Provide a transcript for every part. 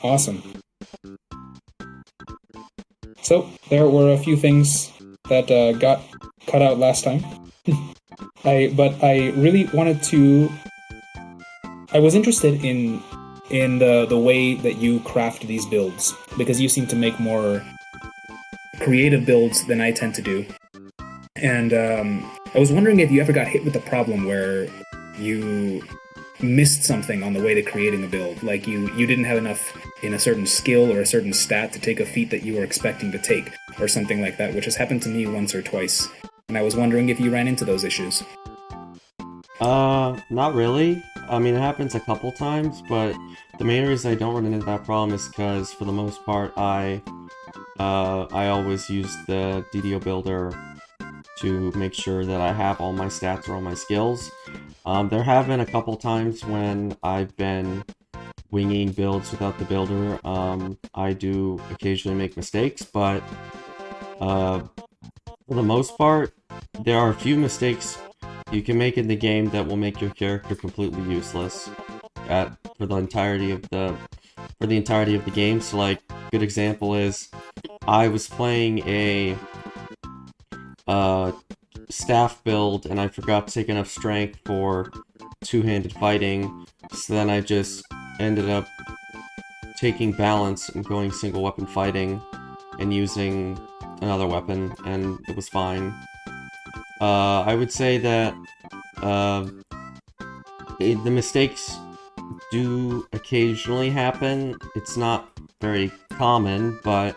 Awesome. So there were a few things that got cut out last time. But I really wanted to. I was interested in the way that you craft these builds because you seem to make more creative builds than I tend to do. And I was wondering if you ever got hit with a problem where you missed something on the way to creating a build. Like you didn't have enough in a certain skill or a certain stat to take a feat that you were expecting to take, or something like that, which has happened to me once or twice. And I was wondering if you ran into those issues. Not really. I mean, it happens a couple times, but the main reason I don't run into that problem is because, for the most part, I always use the DDO builder to make sure that I have all my stats or all my skills. There have been a couple times when I've been winging builds without the builder. I do occasionally make mistakes, but uh, for the most part, there are a few mistakes you can make in the game that will make your character completely useless at for the entirety of the game. So, like, good example is I was playing a uh, staff build and I forgot to take enough strength for two-handed fighting, so then I just ended up taking balance and going single weapon fighting and using another weapon, and it was fine. I would say that uh, the mistakes do occasionally happen. It's not very common, but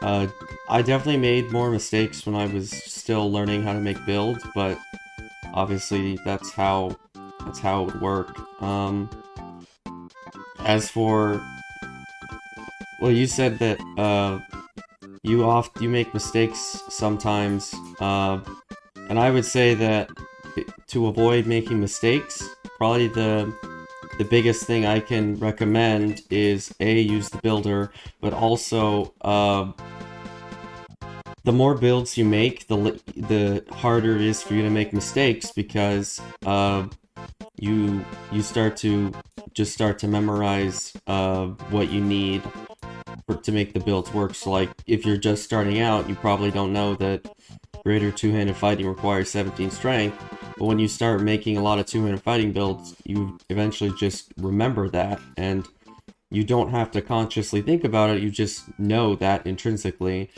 I definitely made more mistakes when I was still learning how to make builds, but obviously that's how it would work. As for, well, you said that you make mistakes sometimes, and I would say that to avoid making mistakes, probably the biggest thing I can recommend is A, use the builder, but also the more builds you make, the harder it is for you to make mistakes, because you start to memorize what you need to make the builds work. So, like, if you're just starting out, you probably don't know that greater two-handed fighting requires 17 strength, but when you start making a lot of two-handed fighting builds, you eventually just remember that, and you don't have to consciously think about it, you just know that intrinsically.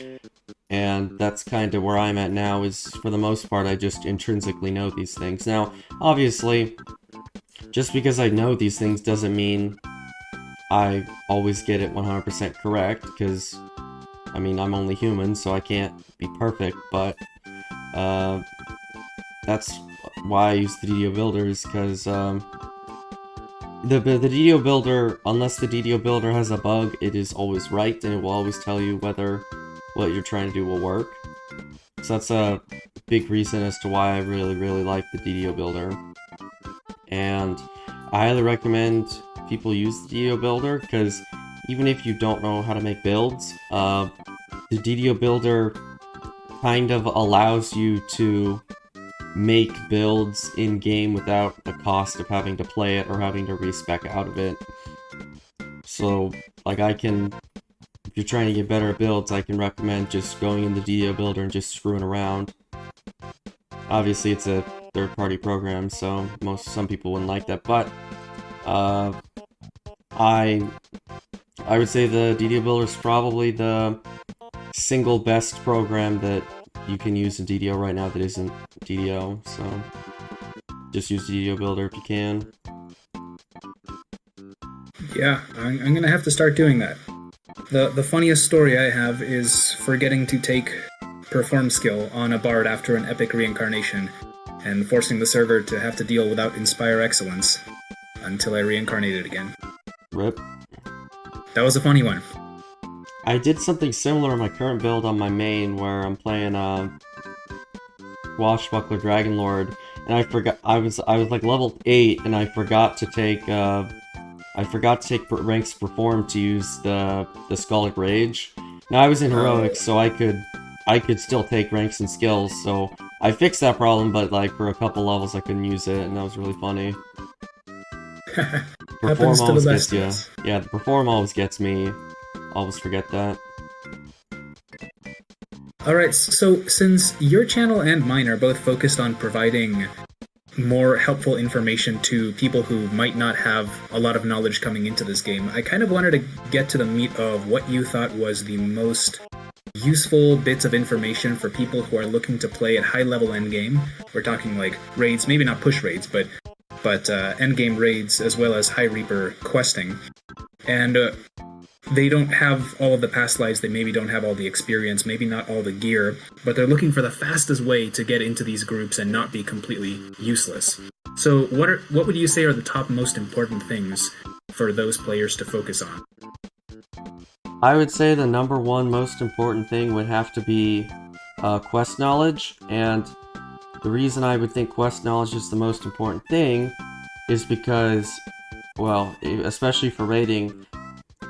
And that's kind of where I'm at now, is for the most part I just intrinsically know these things. Now, obviously, just because I know these things doesn't mean I always get it 100% correct, because, I mean, I'm only human, so I can't be perfect, but uh, that's why I use the DDO builders, because the DDO builder, unless the DDO builder has a bug, it is always right, and it will always tell you whether what you're trying to do will work. So that's a big reason as to why I really, really like the DDO builder. And I highly recommend people use the DDO builder, because even if you don't know how to make builds, the DDO builder kind of allows you to make builds in-game without the cost of having to play it or having to respec out of it. So, like, if you're trying to get better at builds, I can recommend just going in the DDO builder and just screwing around. Obviously, it's a third-party program, so some people wouldn't like that, but uh, I I would say the DDO builder is probably the single best program that you can use in DDO right now that isn't DDO, so just use DDO builder if you can. Yeah, I'm gonna have to start doing that. The funniest story I have is forgetting to take perform skill on a bard after an epic reincarnation, and forcing the server to have to deal without inspire excellence until I reincarnated again. RIP. That was a funny one. I did something similar in my current build on my main, where I'm playing Washbuckler Dragonlord, and I was like level 8, and I forgot to take ranks perform to use the Skullic Rage. Now, I was in Oh. heroics, so I could still take ranks and skills, so I fixed that problem, but, like, for a couple levels I couldn't use it, and that was really funny. Perform Happens to the always best gets of you. us. Yeah, the perform always gets me. Always forget that. All right, so since your channel and mine are both focused on providing more helpful information to people who might not have a lot of knowledge coming into this game, I kind of wanted to get to the meat of what you thought was the most useful bits of information for people who are looking to play at high level endgame. We're talking like raids, maybe not push raids, but endgame raids as well as high reaper questing. And they don't have all of the past lives, they maybe don't have all the experience, maybe not all the gear, but they're looking for the fastest way to get into these groups and not be completely useless. So what would you say are the top most important things for those players to focus on? I would say the number one most important thing would have to be quest knowledge, and the reason I would think quest knowledge is the most important thing is because, well, especially for raiding,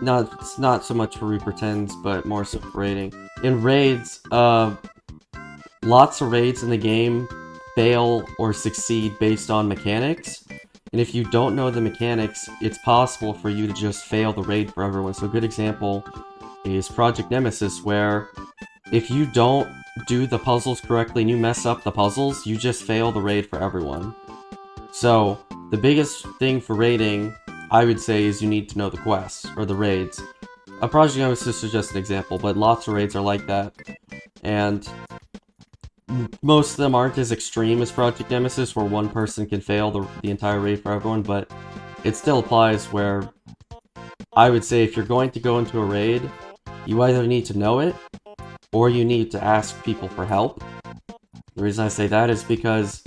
it's not so much for Reaper 10s, but more so for raiding. In raids, lots of raids in the game fail or succeed based on mechanics. And if you don't know the mechanics, it's possible for you to just fail the raid for everyone. So a good example is Project Nemesis, where if you don't do the puzzles correctly and you mess up the puzzles, you just fail the raid for everyone. So the biggest thing for raiding, I would say, is you need to know the quests, or the raids. A Project Nemesis is just an example, but lots of raids are like that. And most of them aren't as extreme as Project Nemesis, where one person can fail the entire raid for everyone, but it still applies where I would say if you're going to go into a raid, you either need to know it, or you need to ask people for help. The reason I say that is because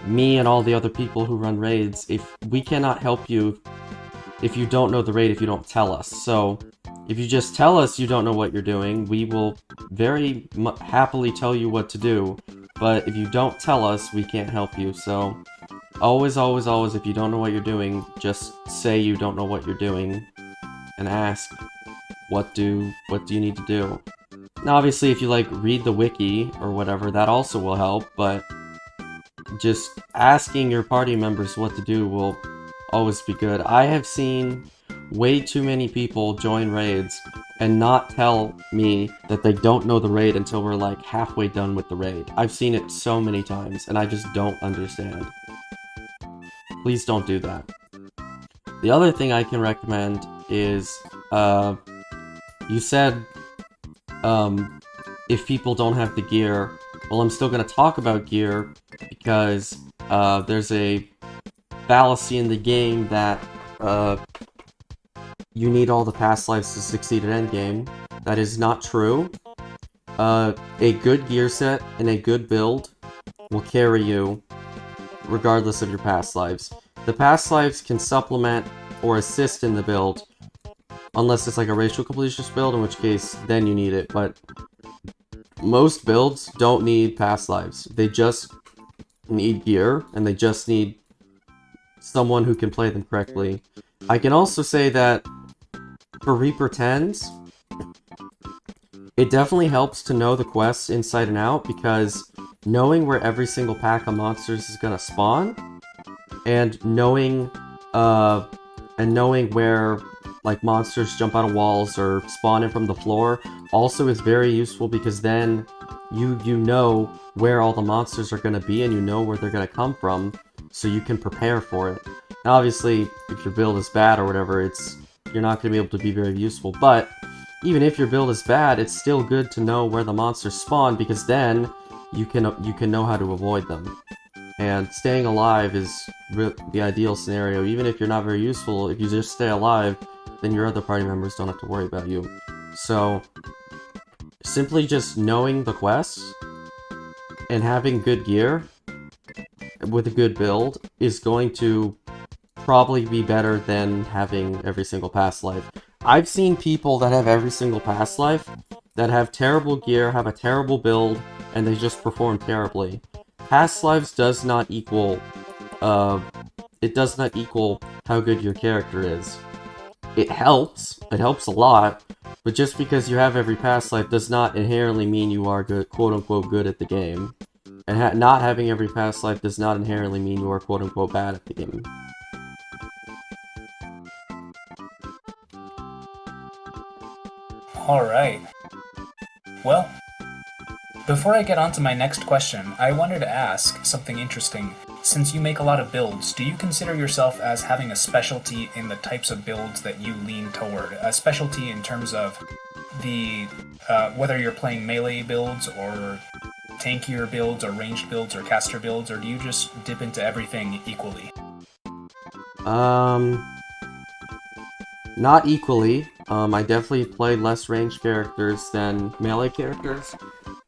me and all the other people who run raids, if we cannot help you if you don't know the raid, if you don't tell us. So if you just tell us you don't know what you're doing, we will very happily tell you what to do. But if you don't tell us, we can't help you. So always, always, always, if you don't know what you're doing, just say you don't know what you're doing and ask, what do you need to do? Now, obviously, if you like read the wiki or whatever, that also will help, but just asking your party members what to do will always be good. I have seen way too many people join raids and not tell me that they don't know the raid until we're like halfway done with the raid. I've seen it so many times, and I just don't understand. Please don't do that. The other thing I can recommend is, you said, if people don't have the gear, well, I'm still going to talk about gear, because there's a fallacy in the game that you need all the past lives to succeed at endgame. That is not true. A good gear set and a good build will carry you regardless of your past lives. The past lives can supplement or assist in the build, unless it's like a racial completionist build, in which case then you need it, but most builds don't need past lives. They just need gear, and they just need someone who can play them correctly. I can also say that for Reaper 10s, it definitely helps to know the quests inside and out, because knowing where every single pack of monsters is gonna spawn, and knowing where like monsters jump out of walls or spawn in from the floor also is very useful, because then you know where all the monsters are gonna be and you know where they're gonna come from, so you can prepare for it. Now, obviously, if your build is bad or whatever, you're not gonna be able to be very useful, but even if your build is bad, it's still good to know where the monsters spawn, because then you can know how to avoid them. And staying alive is the ideal scenario. Even if you're not very useful, if you just stay alive, then your other party members don't have to worry about you. So, simply just knowing the quests and having good gear with a good build is going to probably be better than having every single past life. I've seen people that have every single past life that have terrible gear, have a terrible build, and they just perform terribly. Past lives does not equal, it does not equal how good your character is. It helps a lot, but just because you have every past life does not inherently mean you are good, quote-unquote good at the game. And not having every past life does not inherently mean you are quote-unquote bad at the game. Alright. Well, before I get on to my next question, I wanted to ask something interesting. Since you make a lot of builds, do you consider yourself as having a specialty in the types of builds that you lean toward? A specialty in terms of the whether you're playing melee builds or tankier builds or ranged builds or caster builds, or do you just dip into everything equally? Um, Not equally. I definitely play less ranged characters than melee characters.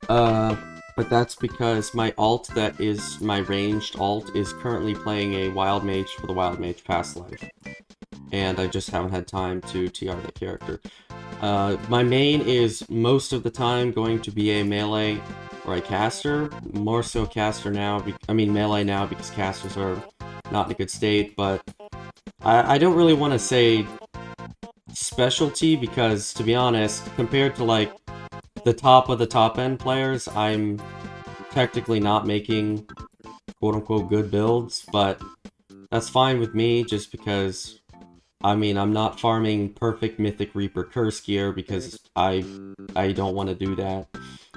Uh, but that's because my alt that is my ranged alt is currently playing a wild mage for the wild mage past life. And I just haven't had time to TR that character. My main is most of the time going to be a melee or a caster. More so caster now, I mean melee now because casters are not in a good state, but I don't really want to say specialty because, to be honest, compared to like the top of the top end players, I'm technically not making quote unquote good builds, but that's fine with me just because I mean I'm not farming perfect Mythic Reaper curse gear because I don't want to do that.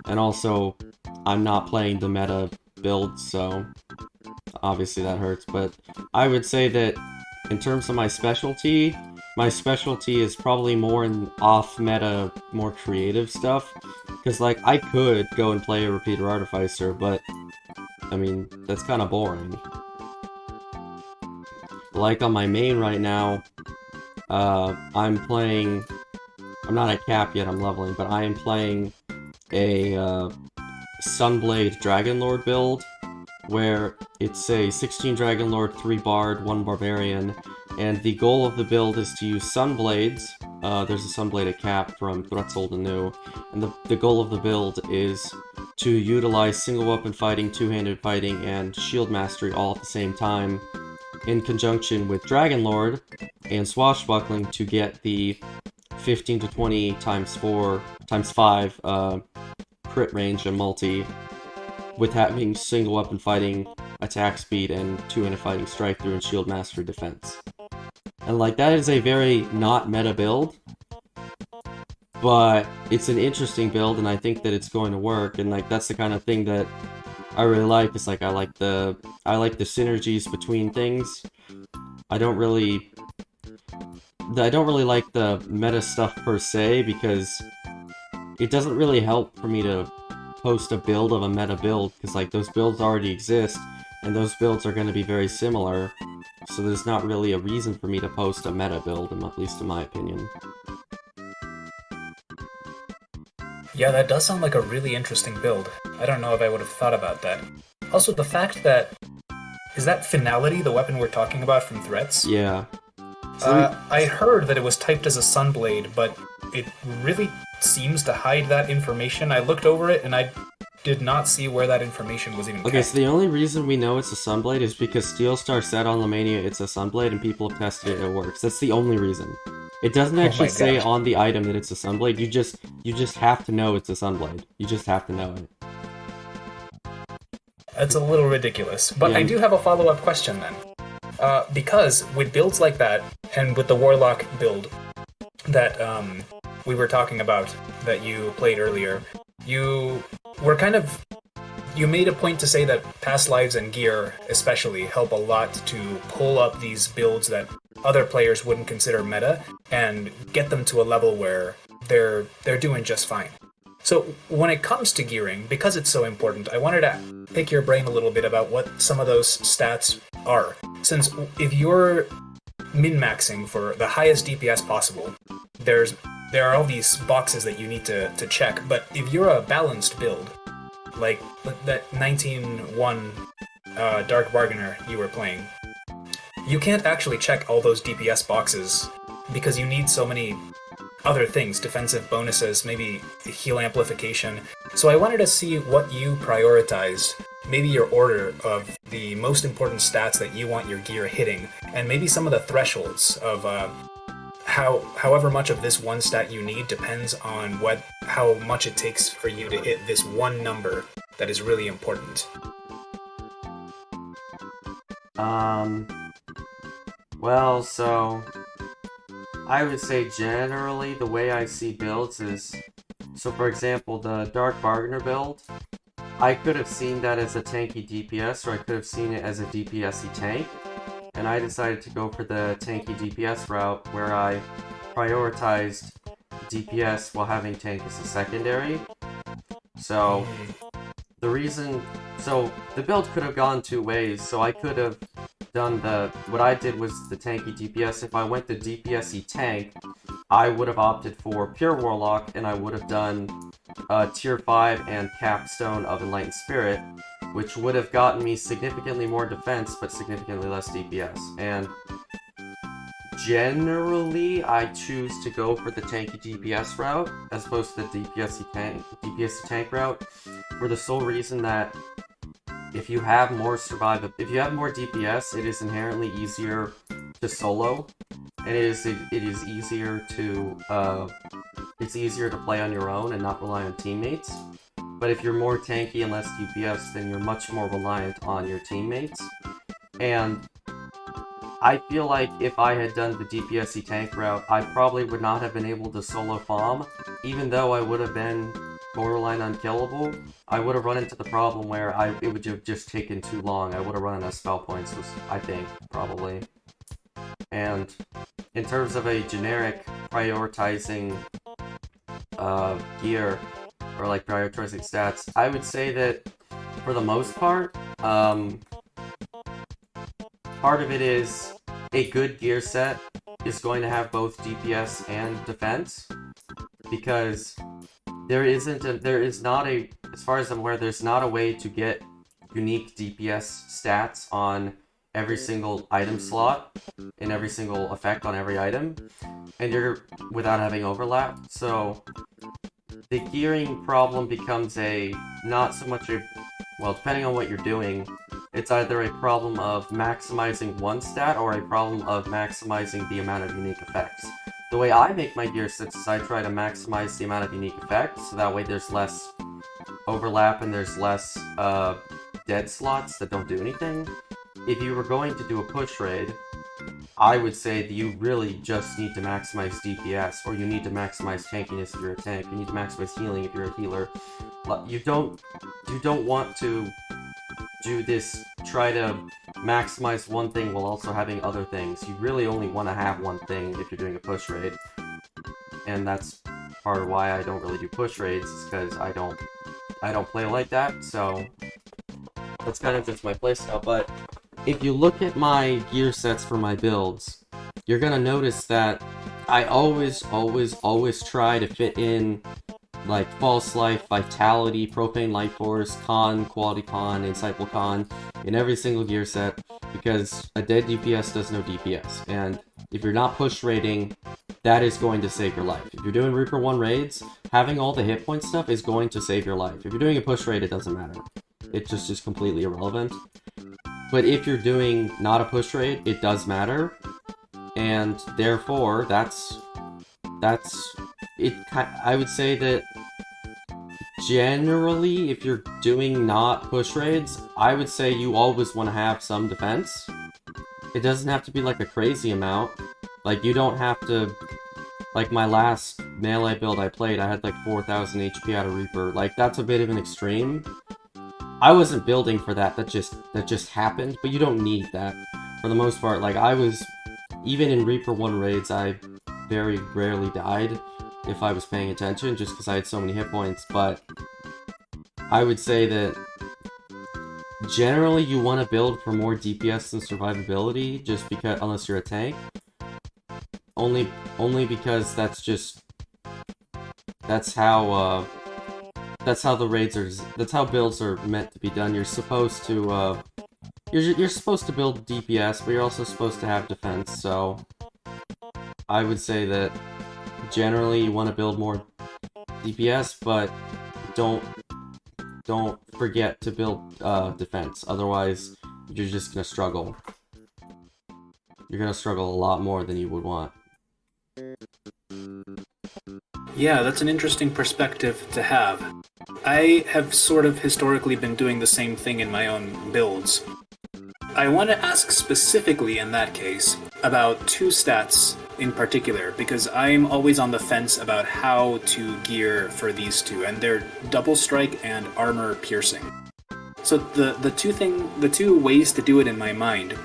And also I'm not playing the meta build, so obviously that hurts, but I would say that in terms of my specialty is probably more in off-meta, more creative stuff. Because, like, I could go and play a Repeater Artificer, but, I mean, that's kind of boring. Like, on my main right now, I'm playing... I'm not at cap yet, I'm leveling, but I am playing a, Sunblade Dragonlord build, where it's a 16 Dragonlord, 3 Bard, 1 Barbarian, and the goal of the build is to use Sunblades. There's a Sunblade at cap from Threats Old and New, and the goal of the build is to utilize single weapon fighting, two-handed fighting, and shield mastery all at the same time, in conjunction with Dragonlord and Swashbuckling to get the 15 to 20 times 4 times 5 crit range and multi, with having single weapon fighting, attack speed, and two-handed fighting strike through and shield mastery defense. And like that is a very not meta build, but it's an interesting build, and I think that it's going to work. And like that's the kind of thing that I really like. It's like I like the synergies between things. I don't really like the meta stuff per se because it doesn't really help for me to post a build of a meta build, because like those builds already exist, and those builds are going to be very similar, so there's not really a reason for me to post a meta build, at least in my opinion. Yeah, that does sound like a really interesting build. I don't know if I would have thought about that. Also, the fact that is that finality the weapon we're talking about from Threats? Yeah. So I heard that it was typed as a Sunblade, but it really seems to hide that information. I looked over it and I did not see where that information was even okay, kept. so the only reason we know it's a Sunblade is because Steelstar said on Lomania it's a Sunblade and people have tested it and it works. That's the only reason. It doesn't actually say on the item that it's a Sunblade. You just have to know it's a Sunblade. You just have to know it. That's a little ridiculous. But Yeah. I do have a follow-up question then. Because with builds like that, and with the Warlock build that we were talking about, that you played earlier, you were kind of... You made a point to say that past lives and gear especially help a lot to pull up these builds that other players wouldn't consider meta and get them to a level where they're doing just fine. So when it comes to gearing, because it's so important, I wanted to pick your brain a little bit about what some of those stats are. Since if you're min-maxing for the highest DPS possible, there are all these boxes that you need to check, but if you're a balanced build, like that 19-1 Dark Bargainer you were playing, you can't actually check all those DPS boxes because you need so many other things, defensive bonuses, maybe heal amplification. So I wanted to see what you prioritized, maybe your order of the most important stats that you want your gear hitting, and maybe some of the thresholds of however much of this one stat you need depends on how much it takes for you to hit this one number that is really important. Well, so I would say generally the way I see builds is, so for example, the Dark Bargainer build, I could have seen that as a tanky DPS, or I could have seen it as a DPS-y tank, and I decided to go for the tanky DPS route where I prioritized DPS while having tank as a secondary. So the reason, so the build could have gone two ways. So I could have done what I did was the tanky DPS. If I went the DPS-y tank, I would have opted for Pure Warlock, and I would have done Tier 5 and Capstone of Enlightened Spirit, which would have gotten me significantly more defense, but significantly less DPS. And generally, I choose to go for the tanky DPS route, as opposed to the DPS tank route, for the sole reason that if you have more DPS, it is inherently easier to solo, and it is easier to play on your own and not rely on teammates. But if you're more tanky and less DPS, then you're much more reliant on your teammates. And I feel like if I had done the DPS-y tank route, I probably would not have been able to solo farm, even though I would have been borderline unkillable. I would have run into the problem where it would have just taken too long. I would have run out of spell points, I think, probably. And in terms of a generic prioritizing gear, or like prioritizing stats, I would say that for the most part, part of it is a good gear set is going to have both DPS and defense, because as far as I'm aware, there's not a way to get unique DPS stats on every single item slot and every single effect on every item, and you're without having overlap. So the gearing problem becomes not so much depending on what you're doing, it's either a problem of maximizing one stat or a problem of maximizing the amount of unique effects. The way I make my gear sets is I try to maximize the amount of unique effects, so that way there's less overlap and there's less dead slots that don't do anything. If you were going to do a push raid, I would say that you really just need to maximize DPS, or you need to maximize tankiness if you're a tank. You need to maximize healing if you're a healer. You don't want to do this, try to maximize one thing while also having other things. You really only want to have one thing if you're doing a push raid. And that's part of why I don't really do push raids, is because I don't play like that, so that's kind of just my playstyle. But if you look at my gear sets for my builds, you're gonna notice that I always try to fit in like False Life, Vitality, Profane Life Force, Con, Quality Con, Insightful Con in every single gear set, because a dead DPS does no DPS, and if you're not push raiding, that is going to save your life. If you're doing Reaper 1 raids, having all the hit point stuff is going to save your life. If you're doing a push raid, it doesn't matter. It's just completely irrelevant. But if you're doing not a push raid, it does matter, and therefore that's it. I would say that generally, if you're doing not push raids, I would say you always want to have some defense. It doesn't have to be like a crazy amount. Like, you don't have to... Like, my last melee build I played, I had like 4,000 HP out of Reaper. Like, that's a bit of an extreme. I wasn't building for that, that just happened, but you don't need that. For the most part, like, even in Reaper 1 raids, I very rarely died if I was paying attention, just because I had so many hit points, but I would say that generally you want to build for more DPS and survivability, just because, unless you're a tank. Only because that's how the raids are, that's how builds are meant to be done. You're supposed to, you're supposed to build DPS, but you're also supposed to have defense, so I would say that generally you want to build more DPS, but don't forget to build defense, otherwise you're just gonna struggle. You're gonna struggle a lot more than you would want. Yeah, that's an interesting perspective to have. I have sort of historically been doing the same thing in my own builds. I want to ask specifically in that case about two stats in particular, because I'm always on the fence about how to gear for these two, and they're double strike and armor piercing. So the two ways to do it in my mind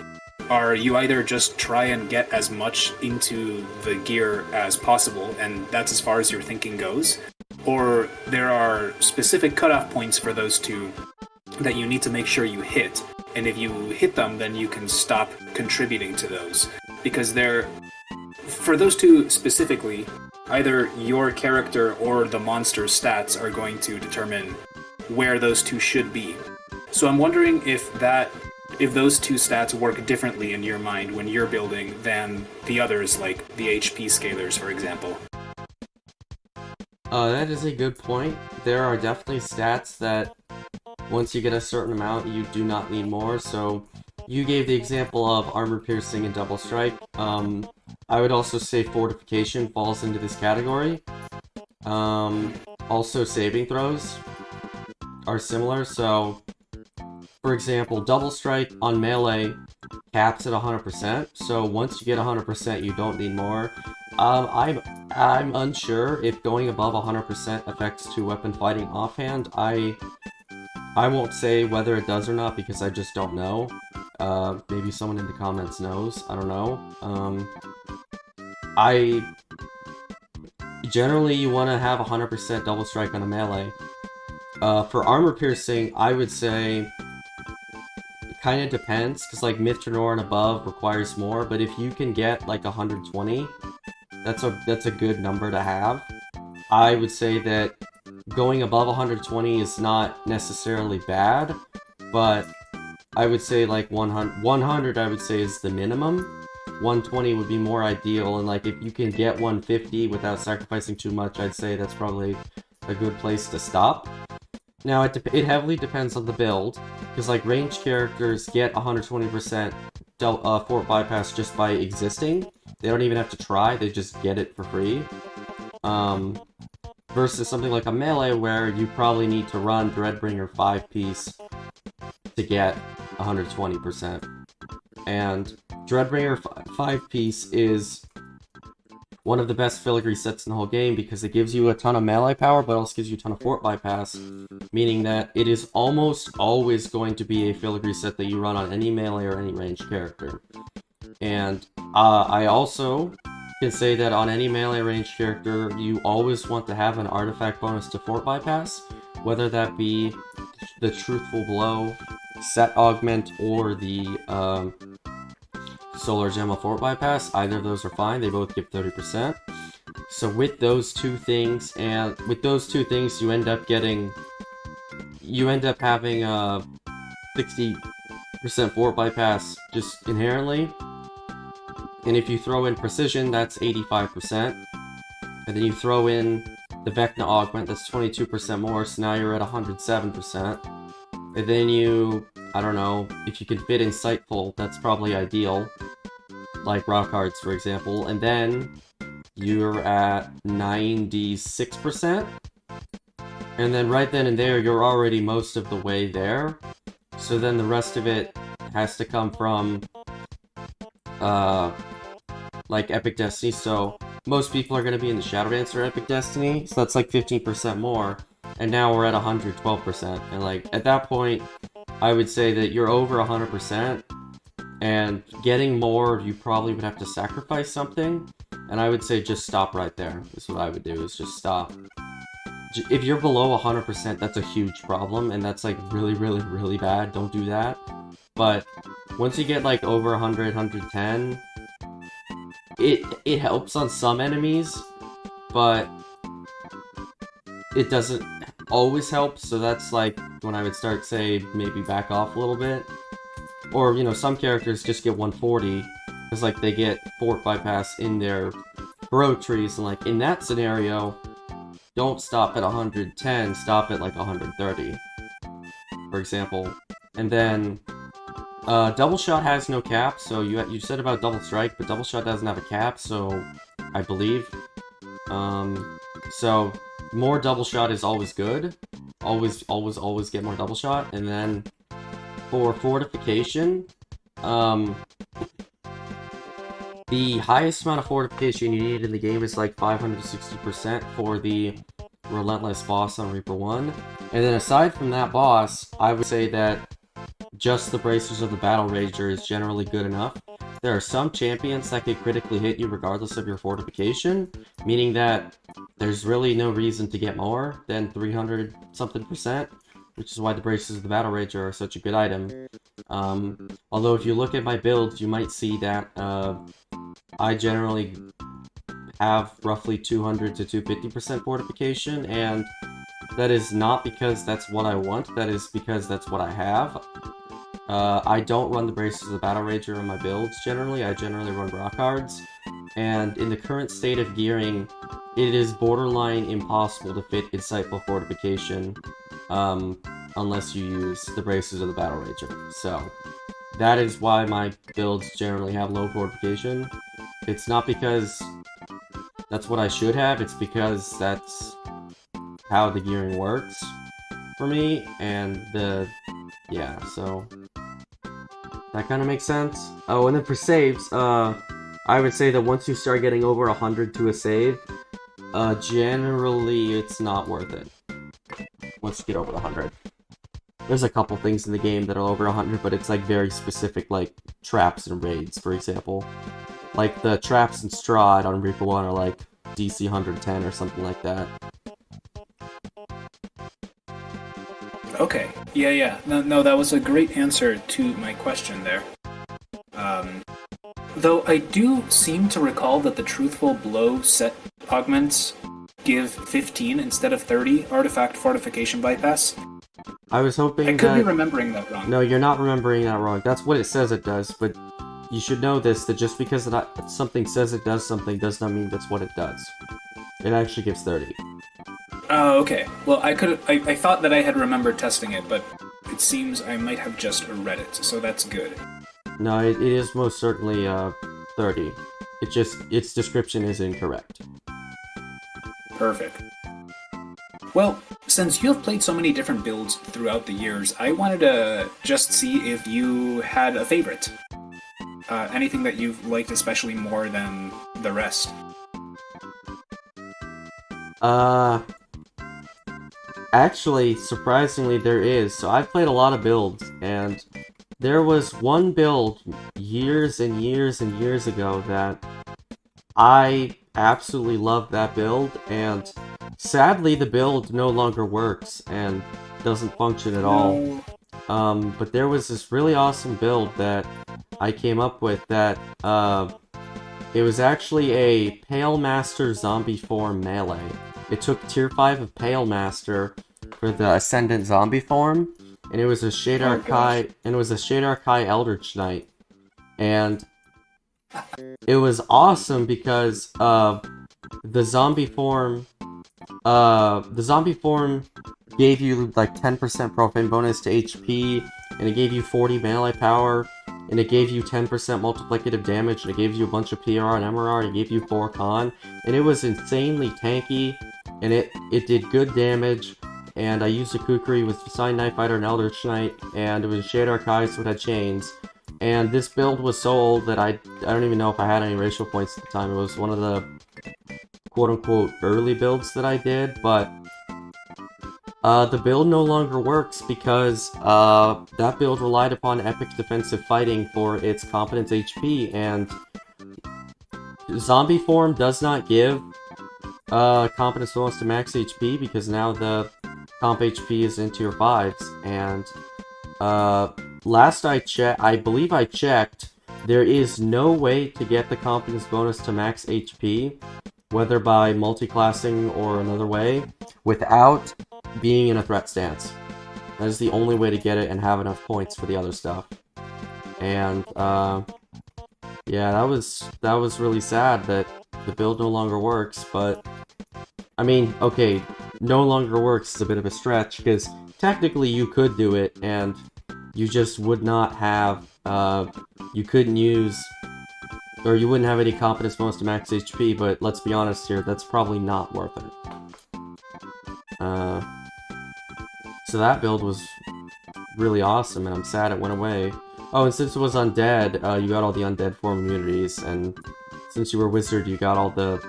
are you either just try and get as much into the gear as possible, and that's as far as your thinking goes, or there are specific cutoff points for those two that you need to make sure you hit, and if you hit them, then you can stop contributing to those. Because they're, for those two specifically, either your character or the monster's stats are going to determine where those two should be. So I'm wondering if those two stats work differently in your mind when you're building than the others, like the HP scalars, for example. That is a good point. There are definitely stats that once you get a certain amount, you do not need more. So you gave the example of armor piercing and double strike. I would also say fortification falls into this category. Also saving throws are similar. So, for example, double strike on melee caps at 100%. So once you get 100%, you don't need more. I'm unsure if going above 100% affects two-weapon fighting offhand. I won't say whether it does or not because I just don't know. Maybe someone in the comments knows. I don't know. Generally, you want to have 100% double strike on a melee. For armor piercing, I would say it kind of depends, because like Mithranor and above requires more, but if you can get like 120, that's a good number to have. I would say that going above 120 is not necessarily bad, but I would say like 100 I would say is the minimum. 120 would be more ideal, and like if you can get 150 without sacrificing too much, I'd say that's probably a good place to stop. Now, it heavily depends on the build, because like ranged characters get 120% fort bypass just by existing. They don't even have to try, they just get it for free. Versus something like a melee where you probably need to run Dreadbringer 5-piece to get 120%. And Dreadbringer 5-piece is one of the best filigree sets in the whole game because it gives you a ton of melee power, but also gives you a ton of fort bypass, meaning that it is almost always going to be a filigree set that you run on any melee or any ranged character. And I also can say that on any melee ranged character, you always want to have an artifact bonus to fort bypass, whether that be the Truthful Blow, set augment, or the Solar Gem of fort bypass. Either of those are fine, they both give 30%. So with those two things, you end up having a 60% fort bypass just inherently. And if you throw in precision, that's 85%. And then you throw in the Vecna augment, that's 22% more, so now you're at 107%. And then I don't know, if you can fit Insightful, that's probably ideal. Like rock cards, for example. And then you're at 96%. And then right then and there, you're already most of the way there. So then the rest of it has to come from like Epic Destiny. So most people are going to be in the Shadow Dancer Epic Destiny, so that's like 15% more. And now we're at 112%. And like at that point, I would say that you're over 100%. And getting more, you probably would have to sacrifice something. And I would say just stop right there. Is what I would do, is just stop. If you're below 100%, that's a huge problem, and that's like really, really, really bad. Don't do that. But once you get like over 100, 110, it helps on some enemies, but it doesn't always help, so that's like when I would start, say, maybe back off a little bit. Or, you know, some characters just get 140, because like they get fort bypass in their heroic trees, and like in that scenario, don't stop at 110, stop at like 130, for example. And then double shot has no cap, so you said about double strike, but double shot doesn't have a cap, so I believe. So more double shot is always good. Always get more double shot. And then for fortification, The highest amount of fortification you need in the game is like 560% for the Relentless boss on Reaper 1. And then aside from that boss, I would say that just the Bracers of the Battle Rager is generally good enough. There are some champions that can critically hit you regardless of your fortification, meaning that there's really no reason to get more than 300 something percent, which is why the Bracers of the Battle Rager are such a good item. Although if you look at my builds, you might see that I generally have roughly 200 to 250% fortification, and that is not because that's what I want, that is because that's what I have. I don't run the Braces of the Battle Rager in my builds generally, I generally run rock cards, and in the current state of gearing, it is borderline impossible to fit Insightful Fortification, unless you use the Braces of the Battle Rager. So, that is why my builds generally have low fortification. It's not because that's what I should have, it's because that's how the gearing works for me, and yeah, so that kind of makes sense. Oh, and then for saves, I would say that once you start getting over 100 to a save, generally it's not worth it. Once you get over 100. There's a couple things in the game that are over 100, but it's like very specific, like traps and raids, for example. Like the traps and Strahd on Reaper 1 are like DC 110 or something like that. Okay. Yeah. No, that was a great answer to my question there. Though I do seem to recall that the Truthful Blow set augments give 15 instead of 30 artifact fortification bypass. I was hoping I could be remembering that wrong. No, you're not remembering that wrong. That's what it says it does, but you should know this, that just because something says it does something does not mean that's what it does. It actually gives 30. Oh, okay. Well, I thought that I had remembered testing it, but it seems I might have just read it, so that's good. No, it is most certainly 30. Its description is incorrect. Perfect. Well, since you have played so many different builds throughout the years, I wanted to just see if you had a favorite. Anything that you've liked especially more than the rest. Actually, surprisingly, there is. So I've played a lot of builds, and there was one build years and years and years ago that I absolutely loved that build, and sadly the build no longer works and doesn't function at all. But there was this really awesome build that I came up with that, it was actually a Pale Master zombie form melee. It took tier 5 of Pale Master for the Ascendant zombie form, and it was a Shadar Kai Eldritch Knight. And it was awesome because the zombie form gave you like 10% profane bonus to HP, and it gave you 40 melee power, and it gave you 10% multiplicative damage, and it gave you a bunch of PR and MRR, and it gave you 4 con, and it was insanely tanky, and it did good damage, and I used a Kukri with Sign Knight Fighter and Eldritch Knight, and it was Shadar Kai, so it had chains. And this build was so old that I don't even know if I had any racial points at the time. It was one of the quote-unquote early builds that I did, but the build no longer works because that build relied upon epic defensive fighting for its competence HP, and zombie form does not give competence bonus to max HP because now the comp HP is in tier 5s, and last I believe I checked, there is no way to get the competence bonus to max HP, whether by multi-classing or another way, without being in a threat stance. That is the only way to get it and have enough points for the other stuff. And, yeah, that was really sad that the build no longer works, but, I mean, okay, no longer works is a bit of a stretch, because technically you could do it, and you just would not have, you couldn't use, or you wouldn't have any competence bonus to max HP, but let's be honest here, that's probably not worth it. So that build was really awesome, and I'm sad it went away. Oh, and since it was undead, you got all the undead form immunities, and since you were wizard, you got all the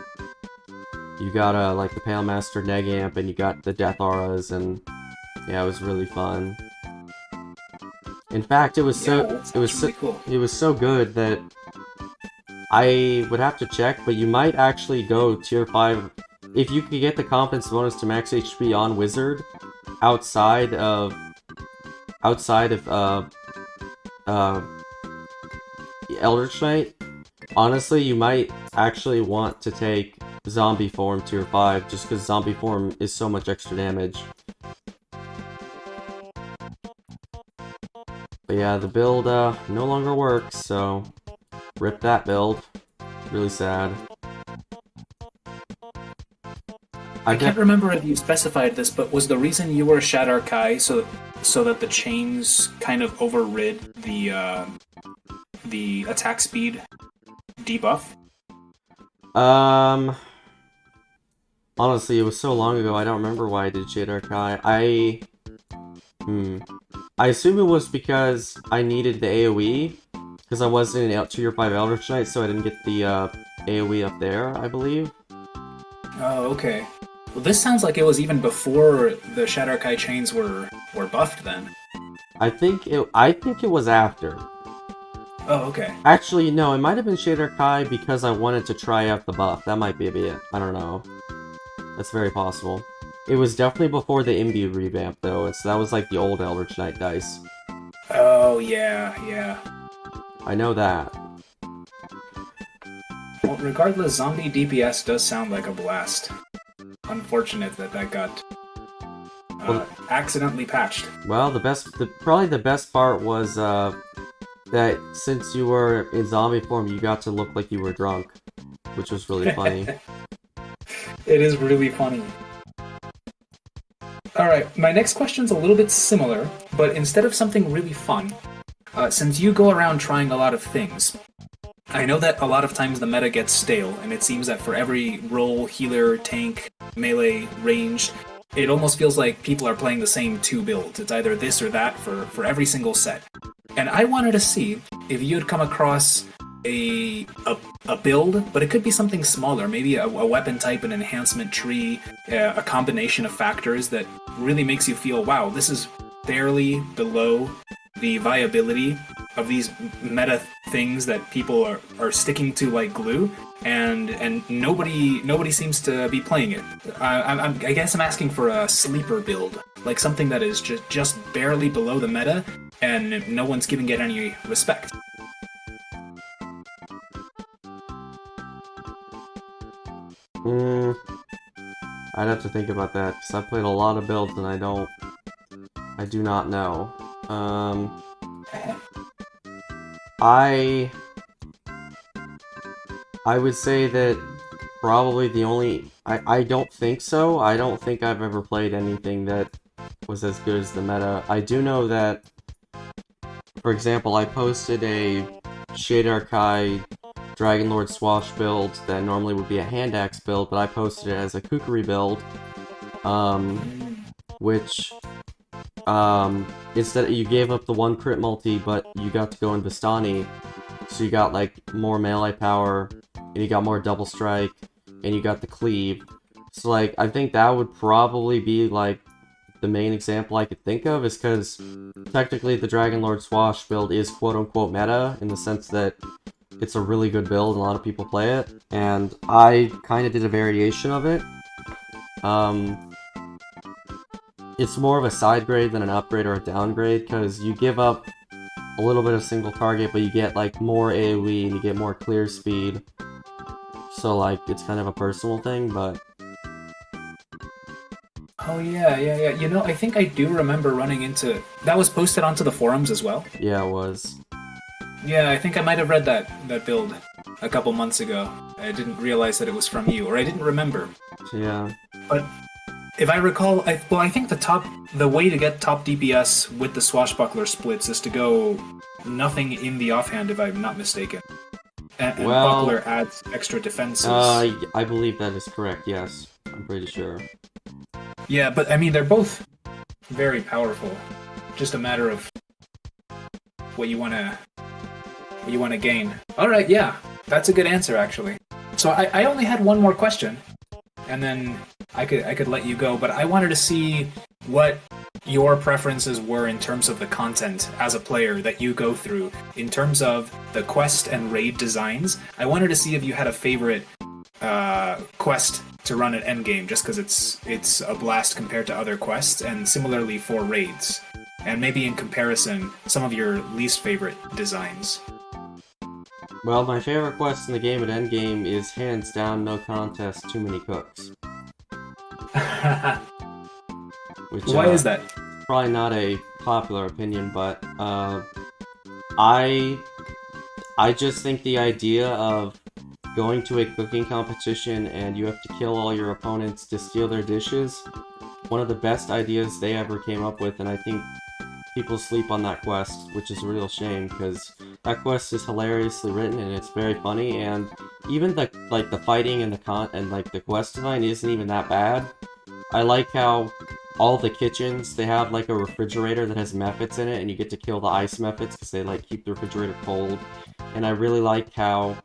like the Pale Master Neg Amp, and you got the Death Auras, and yeah, it was really fun. In fact, it was really cool. it was so good that I would have to check, but you might actually go tier 5 if you could get the confidence bonus to max HP on wizard outside of uh Eldritch Knight. Honestly, you might actually want to take zombie form tier 5 just because zombie form is so much extra damage. But yeah, the build no longer works, so rip that build. Really sad. I can't remember if you specified this, but was the reason you were Shadar Kai so that the chains kind of overrid the attack speed debuff? Honestly, it was so long ago, I don't remember why I did Shadar Kai. I assume it was because I needed the AoE, because I wasn't in tier 5 Eldritch Knight, so I didn't get the AoE up there, I believe. Oh, okay. Well, this sounds like it was even before the Shadar Kai chains were buffed then. I think it was after. Oh, okay. Actually, no, it might have been Shadar Kai because I wanted to try out the buff. That might be it. I don't know. That's very possible. It was definitely before the Imbue revamp, though. That was like the old Eldritch Knight dice. Oh, yeah. I know that. Well, regardless, zombie DPS does sound like a blast. Unfortunate that got accidentally patched. Well, probably the best part was that since you were in zombie form, you got to look like you were drunk, which was really funny. It is really funny. Alright, my next question's a little bit similar, but instead of something really fun, since you go around trying a lot of things, I know that a lot of times the meta gets stale, and it seems that for every role, healer, tank, melee, range, it almost feels like people are playing the same two builds. It's either this or that for every single set. And I wanted to see if you'd come across a build, but it could be something smaller, maybe a weapon type, an enhancement tree, a combination of factors that really makes you feel, wow, this is barely below the viability of these meta things that people are sticking to like glue, and nobody seems to be playing it. I guess I'm asking for a sleeper build, like something that is just barely below the meta, and no one's giving it any respect. I'd have to think about that, because I've played a lot of builds and I do not know. I would say that probably the only... I don't think so. I don't think I've ever played anything that was as good as the meta. I do know that, for example, I posted a Shadar Kai Dragonlord Swash build that normally would be a hand axe build, but I posted it as a Kukri build, which, instead you gave up the one crit multi, but you got to go in Vistani, so you got, like, more melee power, and you got more double strike, and you got the cleave. So, like, I think that would probably be, like, the main example I could think of, is because technically the Dragonlord Swash build is quote-unquote meta, in the sense that it's a really good build, and a lot of people play it, and I kind of did a variation of it. It's more of a side grade than an upgrade or a downgrade, because you give up a little bit of single target, but you get, like, more AoE, and you get more clear speed. So, like, it's kind of a personal thing, but... Oh, yeah. You know, I think I do remember running into... That was posted onto the forums as well? Yeah, it was. Yeah, I think I might have read that build a couple months ago. I didn't realize that it was from you, or I didn't remember. Yeah. But if I recall, I think the way to get top DPS with the swashbuckler splits is to go nothing in the offhand, if I'm not mistaken. And buckler adds extra defenses. I believe that is correct, yes. I'm pretty sure. Yeah, but I mean, they're both very powerful. Just a matter of what you want to gain. All right, yeah. That's a good answer, actually. So I only had one more question, and then I could let you go. But I wanted to see what your preferences were in terms of the content as a player that you go through, in terms of the quest and raid designs. I wanted to see if you had a favorite quest to run at endgame, just because it's a blast compared to other quests, and similarly for raids, and maybe in comparison, some of your least favorite designs. Well, my favorite quest in the game at endgame is hands down, no contest, too many cooks. Which, Why is that? probably not a popular opinion, but, I I just think the idea of going to a cooking competition and you have to kill all your opponents to steal their dishes, one of the best ideas they ever came up with, and I think people sleep on that quest, which is a real shame, because that quest is hilariously written and it's very funny, and even the fighting and the quest design isn't even that bad. I like how all the kitchens, they have like a refrigerator that has mephits in it, and you get to kill the ice mephits because they like keep the refrigerator cold. And I really like how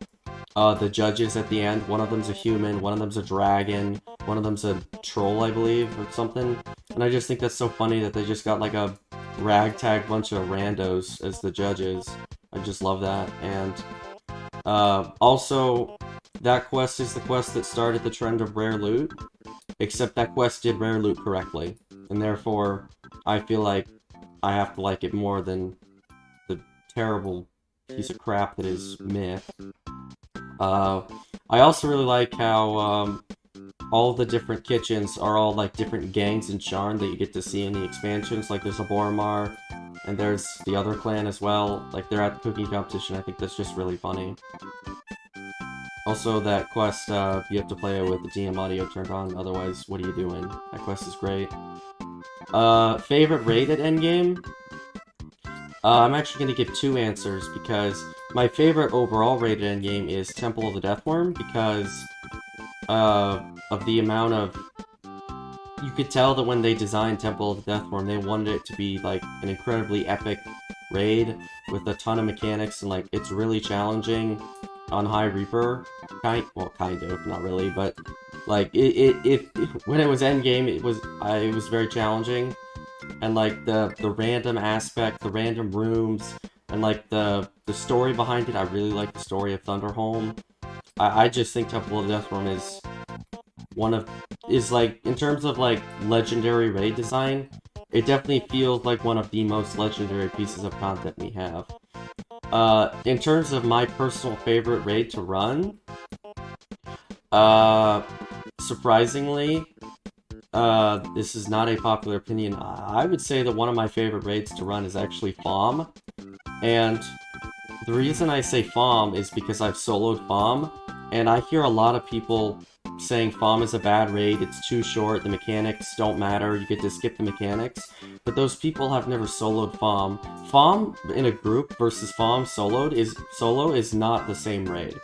the judges at the end, one of them's a human, one of them's a dragon, one of them's a troll, I believe, or something. And I just think that's so funny that they just got like a ragtag bunch of randos as the judges. I just love that. And also, that quest is the quest that started the trend of rare loot, except that quest did rare loot correctly. And therefore, I feel like I have to like it more than the terrible piece of crap that is Myth. I also really like how all the different kitchens are all like different gangs in Sharn that you get to see in the expansions. Like there's a Boromar, and there's the other clan as well. Like they're at the cooking competition. I think that's just really funny. Also, that quest, you have to play it with the DM audio turned on, otherwise, what are you doing? That quest is great. Favorite raid at endgame? I'm actually going to give two answers, because my favorite overall raid at endgame is Temple of the Deathworm, because of the amount of... You could tell that when they designed Temple of the Deathworm, they wanted it to be, like, an incredibly epic raid with a ton of mechanics, and, like, it's really challenging on High Reaper. Kind of, not really, but, like, when it was endgame, it was very challenging. And like the random aspect, the random rooms, and like the story behind it, I really like the story of Thunderholm. I just think Temple of the Deathworm is like, in terms of like legendary raid design, it definitely feels like one of the most legendary pieces of content we have. In terms of my personal favorite raid to run, surprisingly, this is not a popular opinion. I would say that one of my favorite raids to run is actually FOM. And the reason I say FOM is because I've soloed FOM, and I hear a lot of people saying FOM is a bad raid, it's too short, the mechanics don't matter, you get to skip the mechanics. But those people have never soloed FOM. FOM in a group versus FOM solo is not the same raid.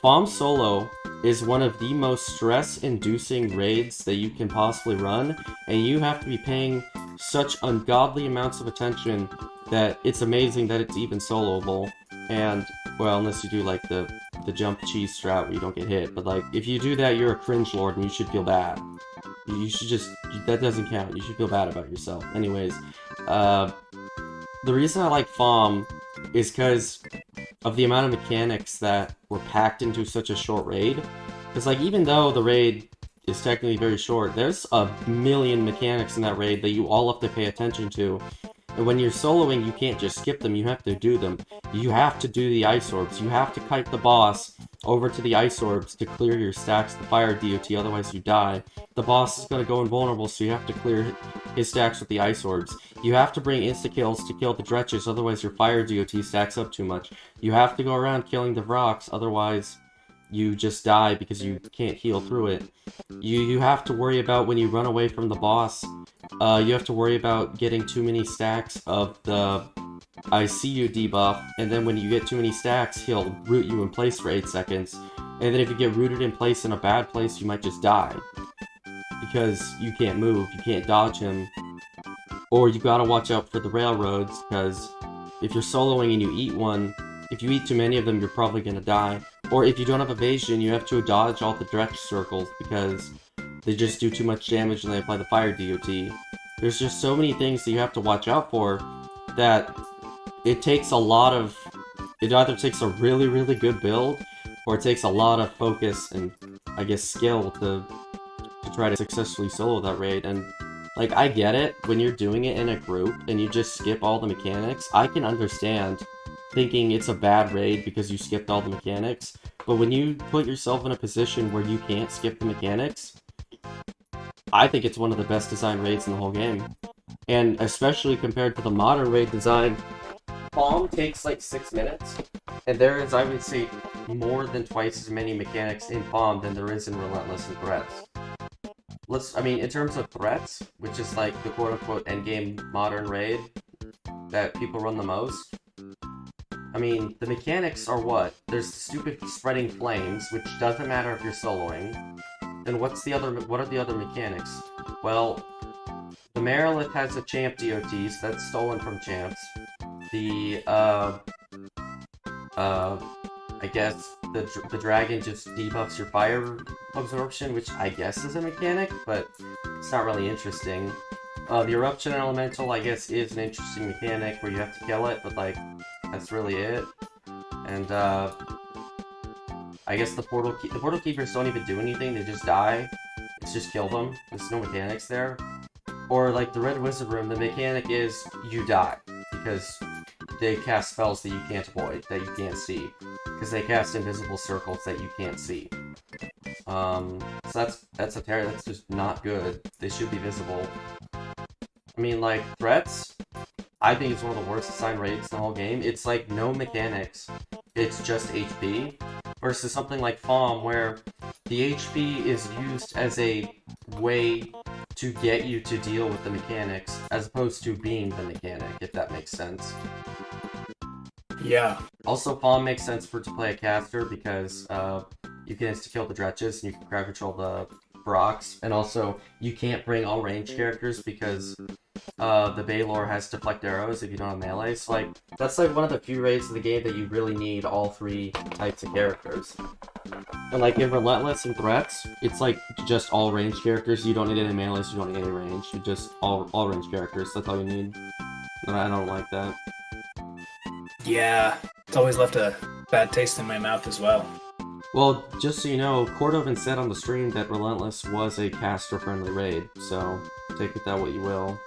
FOM solo is one of the most stress-inducing raids that you can possibly run, and you have to be paying such ungodly amounts of attention that it's amazing that it's even soloable. And, well, unless you do, like, the jump cheese strat where you don't get hit, but, like, if you do that, you're a cringe lord and you should feel bad. You should just... that doesn't count. You should feel bad about yourself. Anyways, the reason I like FOM is because of the amount of mechanics that were packed into such a short raid. Because, like, even though the raid is technically very short, there's a million mechanics in that raid that you all have to pay attention to. And when you're soloing, you can't just skip them, you have to do them. You have to do the ice orbs, you have to kite the boss over to the ice orbs to clear your stacks of the fire DOT, otherwise you die. The boss is going to go invulnerable, so you have to clear his stacks with the ice orbs. You have to bring insta-kills to kill the dretches, otherwise your fire DOT stacks up too much. You have to go around killing the Vrox, otherwise you just die because you can't heal through it. You have to worry about when you run away from the boss, you have to worry about getting too many stacks of the I see you debuff, and then when you get too many stacks, he'll root you in place for 8 seconds. And then if you get rooted in place in a bad place, you might just die. Because you can't move, you can't dodge him. Or you gotta watch out for the railroads, because if you're soloing and you eat one, if you eat too many of them, you're probably gonna die. Or if you don't have evasion, you have to dodge all the direct circles because they just do too much damage when they apply the fire DOT. There's just so many things that you have to watch out for that it takes a lot of... It either takes a really, really good build, or it takes a lot of focus and, I guess, skill to try to successfully solo that raid. And, like, I get it, when you're doing it in a group and you just skip all the mechanics, I can understand thinking it's a bad raid because you skipped all the mechanics. But when you put yourself in a position where you can't skip the mechanics, I think it's one of the best designed raids in the whole game. And especially compared to the modern raid design, Palm takes like 6 minutes, and there is, I would say, more than twice as many mechanics in Palm than there is in Relentless and Threats. In terms of Threats, which is like the quote-unquote endgame modern raid that people run the most, I mean, the mechanics are what? There's the stupid spreading flames, which doesn't matter if you're soloing. Then what are the other mechanics? Well, the Marilith has a champ DOTs, that's stolen from champs. I guess the dragon just debuffs your fire absorption, which I guess is a mechanic, but it's not really interesting. The eruption elemental, I guess, is an interesting mechanic where you have to kill it, but like, that's really it. And I guess the portal keepers don't even do anything, they just die. It's just kill them. There's no mechanics there. Or like the Red Wizard Room, the mechanic is you die because they cast spells that you can't avoid, that you can't see. Because they cast invisible circles that you can't see. So that's just not good. They should be visible. I mean, like, Threats, I think it's one of the worst designed raids in the whole game. It's like no mechanics, it's just HP. Versus something like FOM, where the HP is used as a way to get you to deal with the mechanics, as opposed to being the mechanic, if that makes sense. Yeah. Also, FOM makes sense to play a caster, because you can insta-kill the Dretches, and you can crowd control the Brocs, and also, you can't bring all ranged characters, because the Baylor has deflect arrows if you don't have melee. So, like, that's like one of the few raids of the game that you really need all 3 types of characters. And like in Relentless and Threats, it's like just all ranged characters. You don't need any melee, so you don't need any range. You just all ranged characters. That's all you need. And I don't like that. Yeah, it's always left a bad taste in my mouth as well. Well, just so you know, Cordovan said on the stream that Relentless was a caster-friendly raid, so take with that what you will.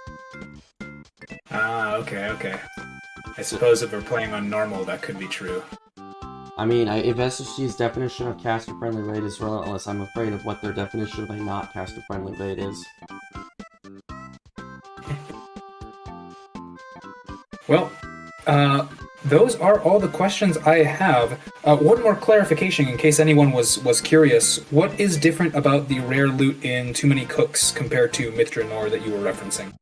Ah, okay. I suppose if we're playing on normal, that could be true. I mean, if SSG's definition of caster-friendly raid is Relentless, I'm afraid of what their definition of a not caster-friendly raid is. Well, those are all the questions I have. One more clarification in case anyone was curious. What is different about the rare loot in Too Many Cooks compared to Mithranor that you were referencing?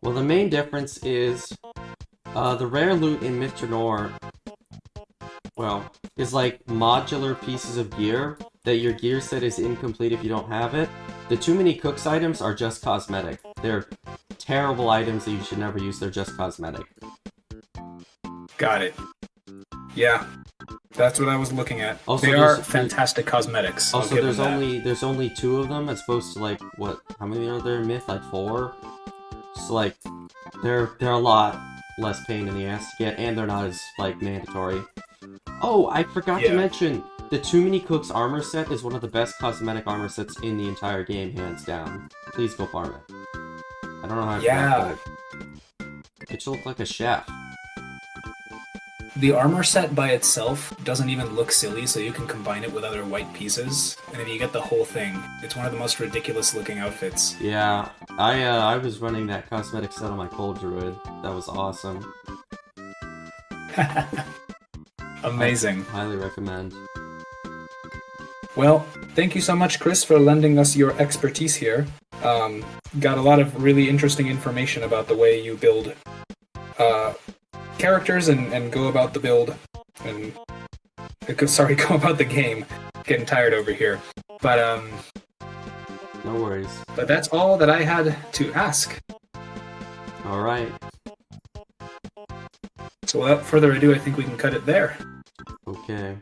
Well, the main difference is the rare loot in Mithranor, well, is like modular pieces of gear that your gear set is incomplete if you don't have it. The Too Many Cooks items are just cosmetic. They're terrible items that you should never use, they're just cosmetic. Got it. Yeah, that's what I was looking at. Also, they are fantastic cosmetics. Also, there's only 2 of them as opposed to like, what, how many are there in Myth? Like 4? So like, they're a lot less pain in the ass to get, and they're not as like mandatory. Oh, I forgot to mention, the Too Many Cooks armor set is one of the best cosmetic armor sets in the entire game, hands down. Please go farm it. I don't know how I forgot that. It should look like a chef. The armor set by itself doesn't even look silly, so you can combine it with other white pieces, and if you get the whole thing, it's one of the most ridiculous looking outfits. Yeah, I was running that cosmetic set on my Cold Druid. That was awesome. Amazing. Highly recommend. Well, thank you so much, Chris, for lending us your expertise here. Got a lot of really interesting information about the way you build characters and go about the build, and go about the game. Getting tired over here, but no worries. But that's all that I had to ask. All right. So without further ado, I think we can cut it there. Okay.